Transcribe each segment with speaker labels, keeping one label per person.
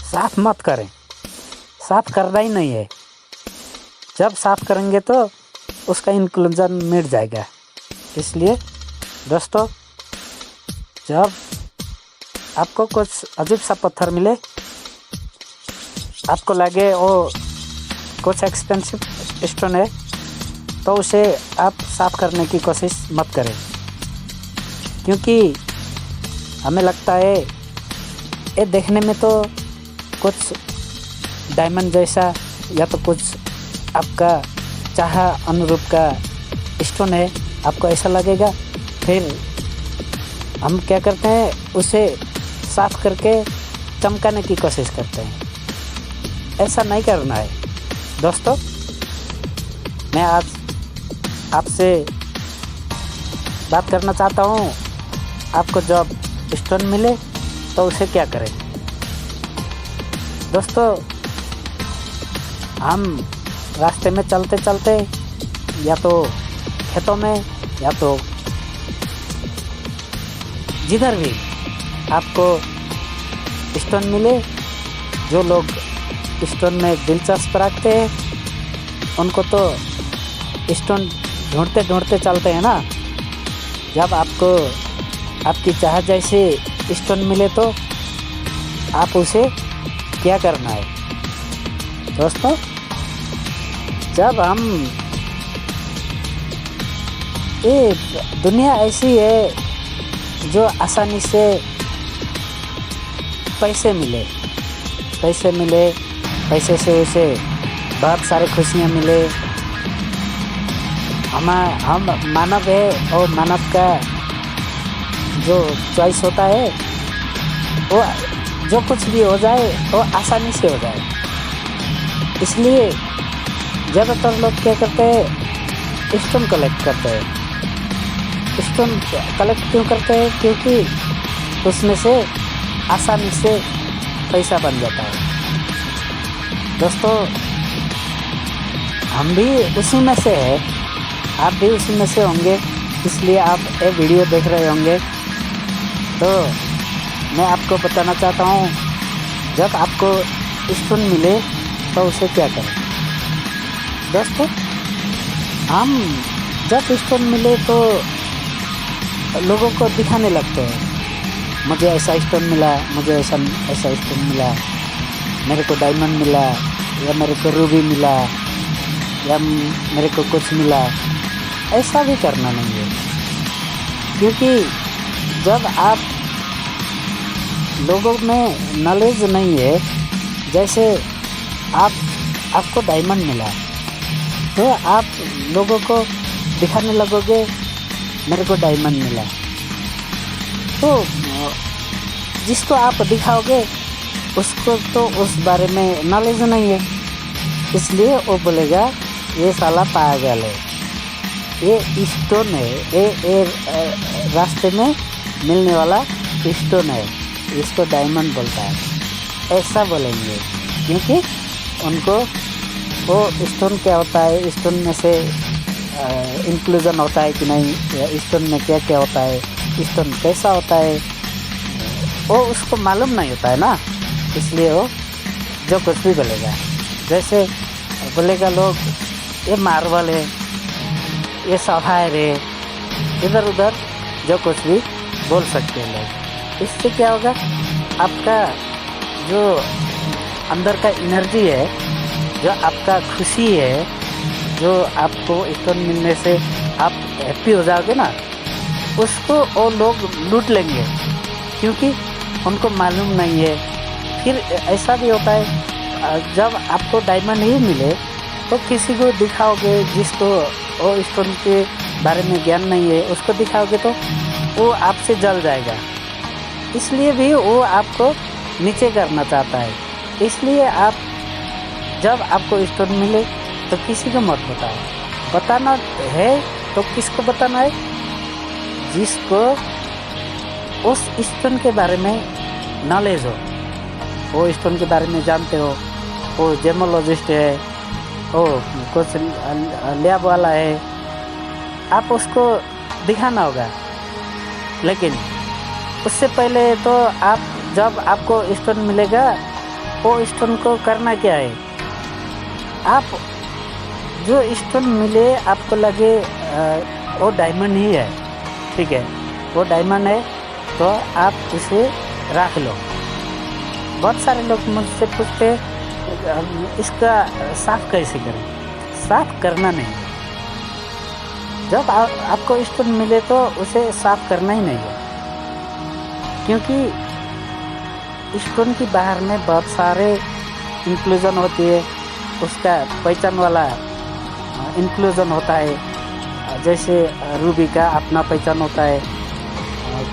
Speaker 1: साफ मत करें, साफ करना ही नहीं है। जब साफ करेंगे तो उसका इंक्लूजन मिट जाएगा। इसलिए दोस्तों, जब आपको कुछ अजीब सा पत्थर मिले, आपको लगे वो कुछ एक्सपेंसिव स्टोन है, तो उसे आप साफ करने की कोशिश मत करें, क्योंकि हमें लगता है ये देखने में तो कुछ डायमंड जैसा या तो कुछ आपका चाहा अनुरूप का स्टोन है, आपको ऐसा लगेगा। फिर हम क्या करते हैं, उसे साफ करके चमकाने की कोशिश करते हैं। ऐसा नहीं करना है दोस्तों। मैं आज आपसे बात करना चाहता हूँ, आपको जब स्टोन मिले तो उसे क्या करें। दोस्तों, हम रास्ते में चलते चलते या तो खेतों में या तो जिधर भी आपको स्टोन मिले, जो लोग स्टोन में दिलचस्प रखते हैं उनको तो स्टोन ढूंढते ढूंढते चलते हैं ना। जब आपको आपकी चाह जैसे स्टोन मिले तो आप उसे क्या करना है दोस्तों। जब हम ये दुनिया ऐसी है जो आसानी से पैसे मिले, पैसे से उसे बहुत सारी खुशियाँ मिले। हम मानव है और मानव का जो चॉइस होता है वो जो कुछ भी हो जाए वो आसानी से हो जाए। इसलिए ज़्यादातर लोग क्या करते हैं, स्टोन कलेक्ट करते हैं। स्टोन कलेक्ट क्यों करते हैं? क्योंकि उसमें से आसानी से पैसा बन जाता है। दोस्तों, हम भी उसी में से है, आप भी उसी में से होंगे, इसलिए आप ये वीडियो देख रहे होंगे। तो मैं आपको बताना चाहता हूँ, जब आपको स्टोन मिले तो उसे क्या करें। दोस्तों, हम जब स्टोन मिले तो लोगों को दिखाने लगते हैं, मुझे ऐसा स्टोन मिला, मुझे ऐसा स्टोन मिला, मेरे को डायमंड मिला, या मेरे को रूबी मिला, या मेरे को कुछ मिला। ऐसा भी करना नहीं है, क्योंकि जब आप लोगों में नॉलेज नहीं है, जैसे आपको डायमंड मिला तो आप लोगों को दिखाने लगोगे मेरे को डायमंड मिला। तो जिसको आप दिखाओगे उसको तो उस बारे में नॉलेज नहीं है, इसलिए वो बोलेगा ये साला पागल है, ये स्टोन है, ये रास्ते में मिलने वाला स्टोन है, इसको डायमंड बोलता है। ऐसा बोलेंगे, क्योंकि उनको वो स्टोन क्या होता है, स्टोन में से इंक्लूजन होता है कि नहीं, स्टोन में क्या क्या होता है, स्टोन कैसा होता है, वो उसको मालूम नहीं होता है ना। इसलिए वो जो कुछ भी बोलेगा, जैसे बोलेगा लोग ये मार्बल है, ये सफायर है, इधर उधर जो कुछ भी बोल सकते हैं लोग। इससे क्या होगा, आपका जो अंदर का एनर्जी है, जो आपका खुशी है, जो आपको स्टोन मिलने से आप हैप्पी हो जाओगे ना, उसको वो लोग लूट लेंगे, क्योंकि उनको मालूम नहीं है। फिर ऐसा भी होता है, जब आपको डायमंड ही मिले तो किसी को दिखाओगे जिसको वो स्टोन के बारे में ज्ञान नहीं है, उसको दिखाओगे तो वो आपसे जल जाएगा। इसलिए भी वो आपको नीचे करना चाहता है। इसलिए आप जब आपको स्टोन मिले तो किसी को मत बताओ। बताना है तो किसको बताना है, जिसको उस स्टोन के बारे में नॉलेज हो, वो स्टोन के बारे में जानते हो, वो जेमोलॉजिस्ट है, वो कुछ लैब वाला है, आप उसको दिखाना होगा। लेकिन उससे पहले तो आप जब आपको स्टोन मिलेगा वो स्टोन को करना क्या है, आप जो स्टोन मिले आपको लगे वो डायमंड ही है, ठीक है, वो डायमंड है तो आप इसे रख लो। बहुत सारे लोग मुझसे पूछते इसका साफ़ कैसे करें, साफ़ करना नहीं है। जब आपको स्टोन मिले तो उसे साफ़ करना ही नहीं है, क्योंकि स्टोन की बाहर में बहुत सारे इंक्लूजन होती है, उसका पहचान वाला इंक्लूजन होता है। जैसे रूबी का अपना पहचान होता है,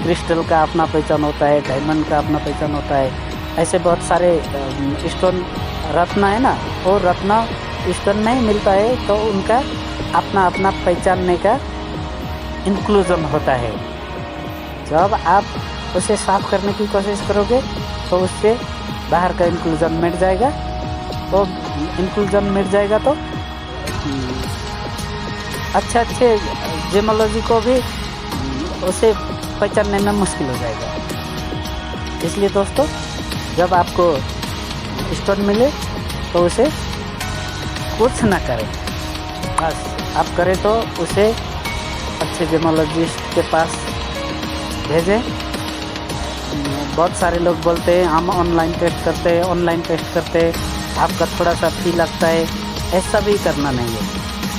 Speaker 1: क्रिस्टल का अपना पहचान होता है, डायमंड का अपना पहचान होता है। ऐसे बहुत सारे स्टोन रत्न है ना, वो रत्न स्टोन नहीं मिलता है तो उनका अपना अपना पहचानने का इंक्लूजन होता है। जब आप उसे साफ़ करने की कोशिश करोगे तो उससे बाहर का इंक्लूजन मिट जाएगा, वो इंक्लूजन मिट जाएगा तो अच्छे जेमोलॉजी को भी उसे पहचानने में मुश्किल हो जाएगा। इसलिए दोस्तों, जब आपको स्टोन मिले तो उसे कुछ ना करें, बस आप करें तो उसे अच्छे जेमोलॉजिस्ट के पास भेजें। बहुत सारे लोग बोलते हैं हम ऑनलाइन टेस्ट करते हैं, आपका थोड़ा सा फी लगता है। ऐसा भी करना नहीं है,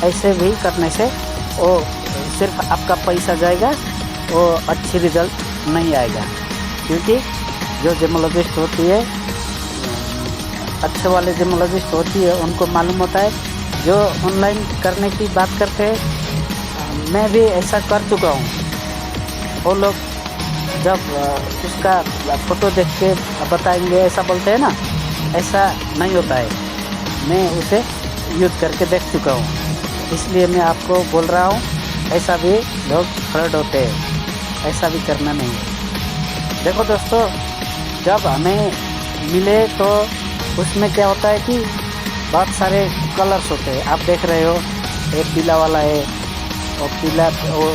Speaker 1: ऐसे भी करने से वो सिर्फ आपका पैसा जाएगा, वो अच्छी रिजल्ट नहीं आएगा। क्योंकि जो जेमोलॉजिस्ट होती है, अच्छे वाले जेमोलॉजिस्ट होती है, उनको मालूम होता है। जो ऑनलाइन करने की बात करते हैं, मैं भी ऐसा कर चुका हूँ। वो लोग जब उसका फ़ोटो देख के बताएंगे, ऐसा बोलते हैं ना, ऐसा नहीं होता है। मैं उसे यूज़ करके देख चुका हूँ, इसलिए मैं आपको बोल रहा हूँ, ऐसा भी लोग फ्रॉड होते हैं, ऐसा भी करना नहीं है। देखो दोस्तों, जब हमें मिले तो उसमें क्या होता है कि बहुत सारे कलर्स होते हैं। आप देख रहे हो, एक पीला वाला है, और पीला वो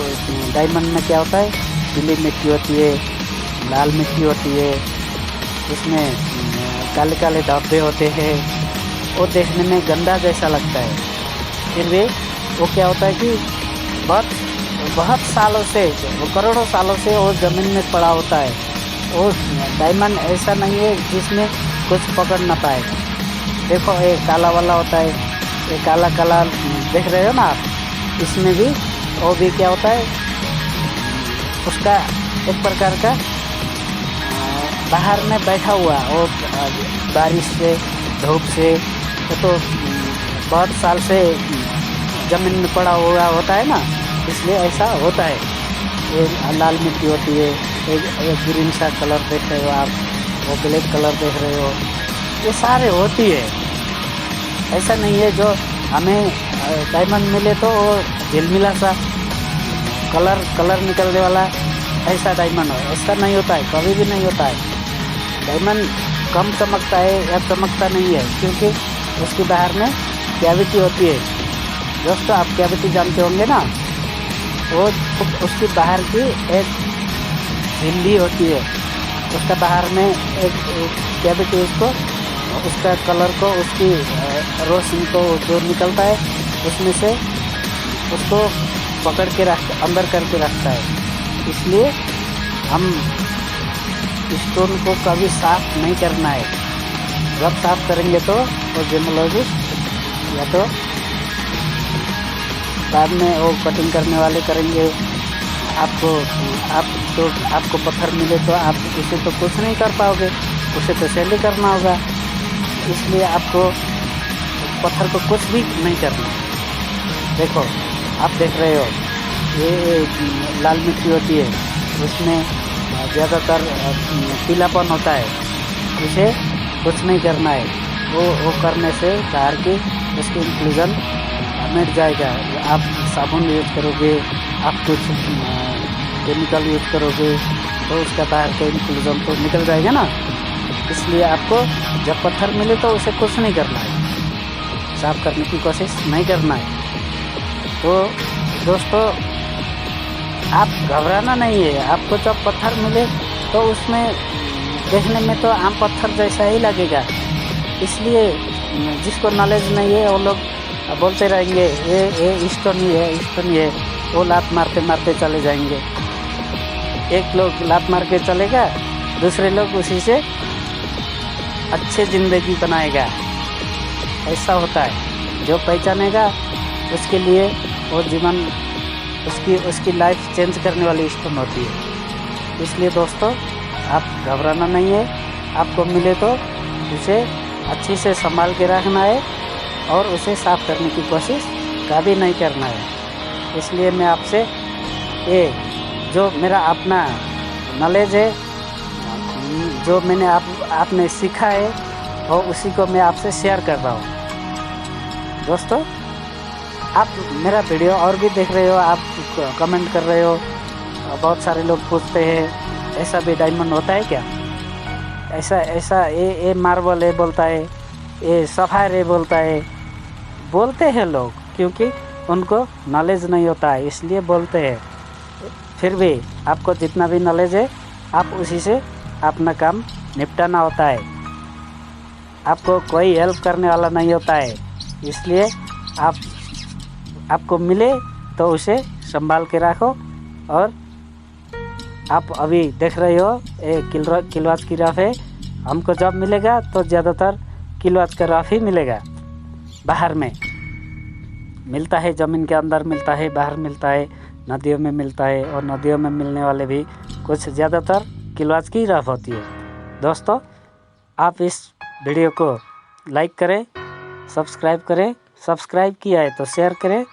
Speaker 1: डायमंड में क्या होता है, पीली मिट्टी होती है, लाल मिट्टी होती है, उसमें काले काले धब्बे होते हैं, वो देखने में गंदा जैसा लगता है। फिर भी वो क्या होता है कि बहुत सालों से, वो करोड़ों सालों से वो ज़मीन में पड़ा होता है। वो डायमंड ऐसा नहीं है जिसमें कुछ पकड़ ना पाए। देखो, एक काला वाला होता है, ये काला काला देख रहे हो ना आप, इसमें भी वो भी क्या होता है, उसका एक प्रकार का बाहर में बैठा हुआ, वो बारिश से, धूप से, तो बहुत साल से ज़मीन में पड़ा हुआ होता है ना, इसलिए ऐसा होता है। ये लाल मिट्टी होती है, एक ग्रीन सा कलर देख रहे हो आप, वो ब्लैक कलर देख रहे हो, ये सारे होती है। ऐसा नहीं है जो हमें डायमंड मिले तो वो झिलमिला सा कलर निकलने वाला ऐसा डायमंड हो, ऐसा नहीं होता है, कभी भी नहीं होता है। डायमंड कम चमकता है या चमकता नहीं है, क्योंकि उसके बाहर में कैविटी होती है। दोस्तों, आप कैविटी जानते होंगे ना, वो उसकी बाहर की एक झिल्ली होती है, उसका बाहर में एक कैविटी, उसका कलर को, उसकी रोशनी को जो निकलता है उसमें से उसको पकड़ के अंदर करके रखता है। इसलिए हम स्टोन को कभी साफ़ नहीं करना है। जब साफ़ करेंगे तो वो जेमोलॉजिस्ट या तो बाद में वो कटिंग करने वाले करेंगे। आपको पत्थर मिले तो आप उसे तो कुछ नहीं कर पाओगे, उसे तो सेल ही करना होगा। इसलिए आपको पत्थर को कुछ भी नहीं करना। देखो, आप देख रहे हो, ये लाल मिट्टी होती है, उसमें ज़्यादातर पीलापन होता है, उसे कुछ नहीं करना है। वो करने से बाहर की उसकी इंक्लूजन मिट जाएगा। आप साबुन यूज़ करोगे, आप कुछ केमिकल यूज़ करोगे तो उसका बाहर का इंक्लूजन तो निकल जाएगा ना। इसलिए आपको जब पत्थर मिले तो उसे कुछ नहीं करना है, साफ़ करने की कोशिश नहीं करना है। तो दोस्तों, आप घबराना नहीं है। आपको जब पत्थर मिले तो उसमें देखने में तो आम पत्थर जैसा ही लगेगा, इसलिए जिसको नॉलेज नहीं है वो लोग बोलते रहेंगे ये स्टोन ही है, स्टोन ही है, वो लात मारते मारते चले जाएंगे। एक लोग लात मार के चलेगा, दूसरे लोग उसी से अच्छे ज़िंदगी बनाएगा। ऐसा होता है, जो पहचानेगा उसके लिए वो जीवन उसकी लाइफ चेंज करने वाली स्टोन होती है। इसलिए दोस्तों, आप घबराना नहीं है, आपको मिले तो उसे अच्छी से संभाल के रखना है और उसे साफ करने की कोशिश कभी नहीं करना है। इसलिए मैं आपसे ये जो मेरा अपना नॉलेज है, जो मैंने आपने सीखा है, और उसी को मैं आपसे शेयर कर रहा हूँ। दोस्तों, आप मेरा वीडियो और भी देख रहे हो, आप कमेंट कर रहे हो, बहुत सारे लोग पूछते हैं ऐसा भी डायमंड होता है क्या, ऐसा ये मार्बल है बोलता है, ये सफ़ायर है बोलता है। बोलते हैं लोग क्योंकि उनको नॉलेज नहीं होता है, इसलिए बोलते हैं। फिर भी आपको जितना भी नॉलेज है, आप उसी से अपना काम निपटाना होता है। आपको कोई हेल्प करने वाला नहीं होता है। इसलिए आपको मिले तो उसे संभाल के रखो। और आप अभी देख रहे हो ये किलोवाट की रफ है। हमको जब मिलेगा तो ज़्यादातर किलोवाट का रफ ही मिलेगा। बाहर में मिलता है, ज़मीन के अंदर मिलता है, बाहर मिलता है, नदियों में मिलता है, और नदियों में मिलने वाले भी कुछ ज़्यादातर किलोवाट की रफ होती है। दोस्तों, आप इस वीडियो को लाइक करें, सब्सक्राइब करें, सब्सक्राइब किया है तो शेयर करें।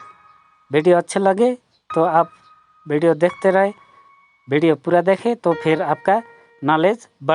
Speaker 1: वीडियो अच्छे लगे तो आप वीडियो देखते रहे, वीडियो पूरा देखें तो फिर आपका नॉलेज बढ़